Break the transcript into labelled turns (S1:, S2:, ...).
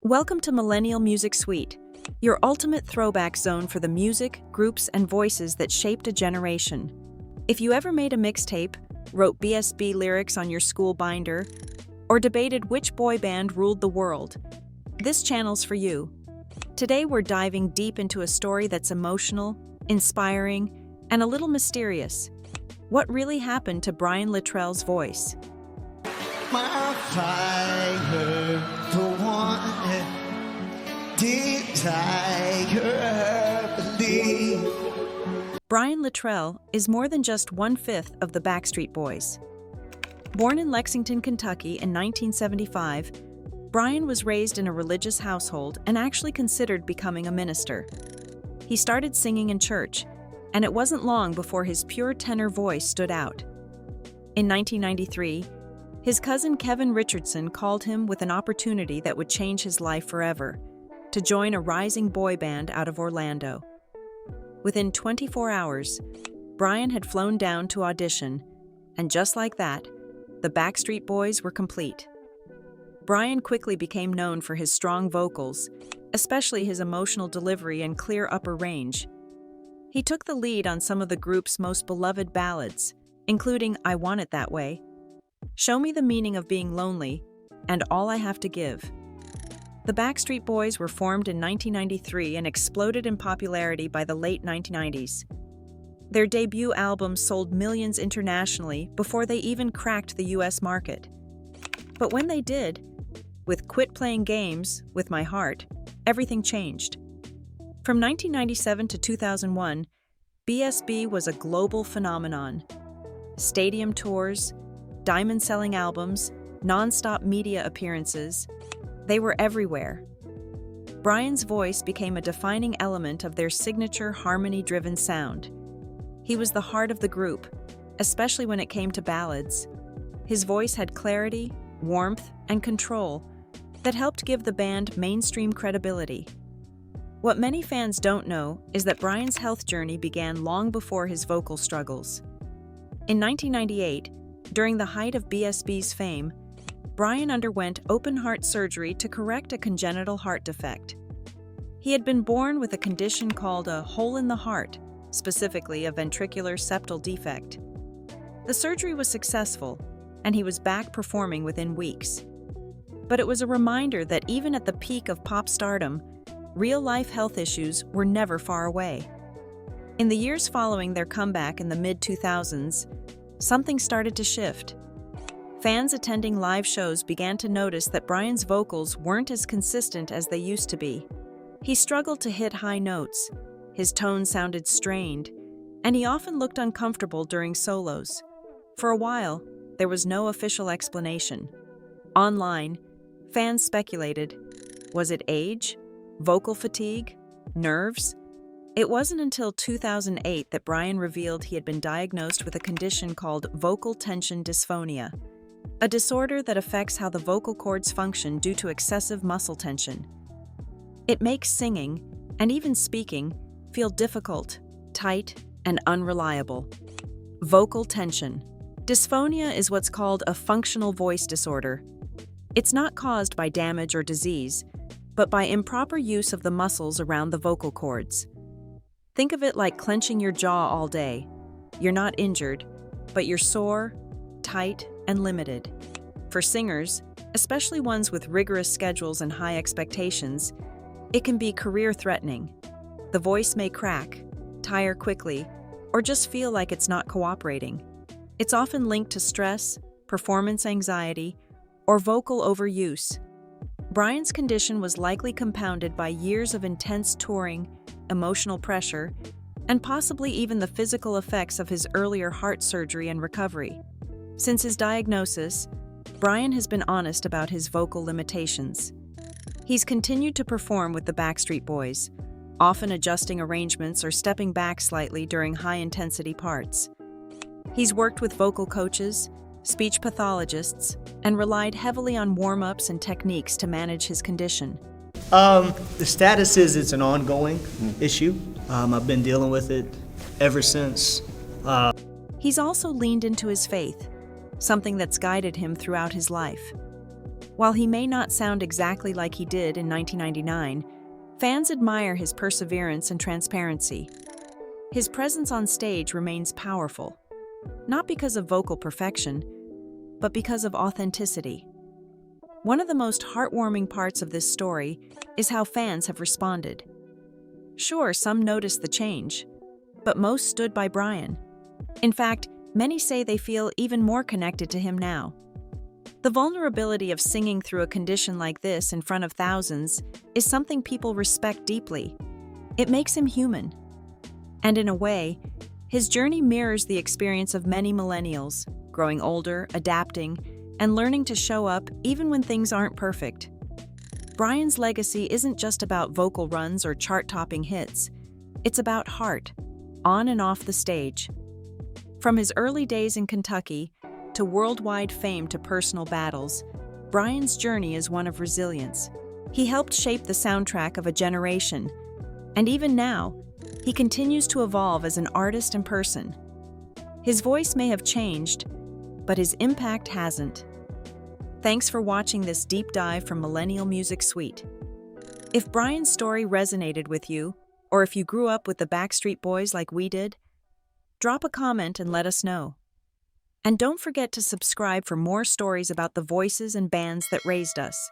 S1: Welcome to Millennial Music Suite, your ultimate throwback zone for the music, groups, and voices that shaped a generation. If you ever made a mixtape, wrote BSB lyrics on your school binder, or debated which boy band ruled the world, this channel's for you. Today we're diving deep into a story that's emotional, inspiring, and a little mysterious. What really happened to Brian Littrell's voice?
S2: My fire, the one desire, believe.
S1: Brian Littrell is more than just one-fifth of the Backstreet Boys. Born in Lexington, Kentucky in 1975, Brian was raised in a religious household and actually considered becoming a minister. He started singing in church, and it wasn't long before his pure tenor voice stood out. In 1993, his cousin Kevin Richardson called him with an opportunity that would change his life forever, to join a rising boy band out of Orlando. Within 24 hours, Brian had flown down to audition, and just like that, the Backstreet Boys were complete. Brian quickly became known for his strong vocals, especially his emotional delivery and clear upper range. He took the lead on some of the group's most beloved ballads, including I Want It That Way, Show Me the Meaning of Being Lonely, and All I Have to Give. The Backstreet Boys were formed in 1993 and exploded in popularity by the late 1990s. Their debut album sold millions internationally before they even cracked the US market. But when they did, with Quit Playing Games with My Heart, everything changed. From 1997 to 2001, BSB was a global phenomenon. Stadium tours, diamond-selling albums, non-stop media appearances, they were everywhere. Brian's voice became a defining element of their signature harmony-driven sound. He was the heart of the group, especially when it came to ballads. His voice had clarity, warmth, and control that helped give the band mainstream credibility. What many fans don't know is that Brian's health journey began long before his vocal struggles. In 1998, during the height of BSB's fame, Brian underwent open-heart surgery to correct a congenital heart defect. He had been born with a condition called a hole in the heart, specifically a ventricular septal defect. The surgery was successful, and he was back performing within weeks. But it was a reminder that even at the peak of pop stardom, real-life health issues were never far away. In the years following their comeback in the mid-2000s, something started to shift. Fans attending live shows began to notice that Brian's vocals weren't as consistent as they used to be. He struggled to hit high notes, his tone sounded strained, and he often looked uncomfortable during solos. For a while, there was no official explanation. Online, fans speculated, was it age, vocal fatigue, nerves? It wasn't until 2008 that Brian revealed he had been diagnosed with a condition called vocal tension dysphonia, a disorder that affects how the vocal cords function due to excessive muscle tension. It makes singing, and even speaking, feel difficult, tight, and unreliable. Vocal tension. Dysphonia is what's called a functional voice disorder. It's not caused by damage or disease, but by improper use of the muscles around the vocal cords. Think of it like clenching your jaw all day. You're not injured, but you're sore, tight, and limited. For singers, especially ones with rigorous schedules and high expectations, it can be career-threatening. The voice may crack, tire quickly, or just feel like it's not cooperating. It's often linked to stress, performance anxiety, or vocal overuse. Brian's condition was likely compounded by years of intense touring, emotional pressure, and possibly even the physical effects of his earlier heart surgery and recovery. Since his diagnosis, Brian has been honest about his vocal limitations. He's continued to perform with the Backstreet Boys, often adjusting arrangements or stepping back slightly during high-intensity parts. He's worked with vocal coaches, speech pathologists, and relied heavily on warm-ups and techniques to manage his condition.
S2: The status is it's an ongoing issue. I've been dealing with it ever since.
S1: He's also leaned into his faith, something that's guided him throughout his life. While he may not sound exactly like he did in 1999, fans admire his perseverance and transparency. His presence on stage remains powerful, not because of vocal perfection, but because of authenticity. One of the most heartwarming parts of this story is how fans have responded. Sure, some noticed the change, but most stood by Brian. In fact, many say they feel even more connected to him now. The vulnerability of singing through a condition like this in front of thousands is something people respect deeply. It makes him human. And in a way, his journey mirrors the experience of many millennials, growing older, adapting, and learning to show up even when things aren't perfect. Brian's legacy isn't just about vocal runs or chart-topping hits. It's about heart, on and off the stage. From his early days in Kentucky to worldwide fame to personal battles, Brian's journey is one of resilience. He helped shape the soundtrack of a generation, and even now, he continues to evolve as an artist and person. His voice may have changed, but his impact hasn't. Thanks for watching this deep dive from Millennial Music Suite. If Brian's story resonated with you, or if you grew up with the Backstreet Boys like we did, drop a comment and let us know. And don't forget to subscribe for more stories about the voices and bands that raised us.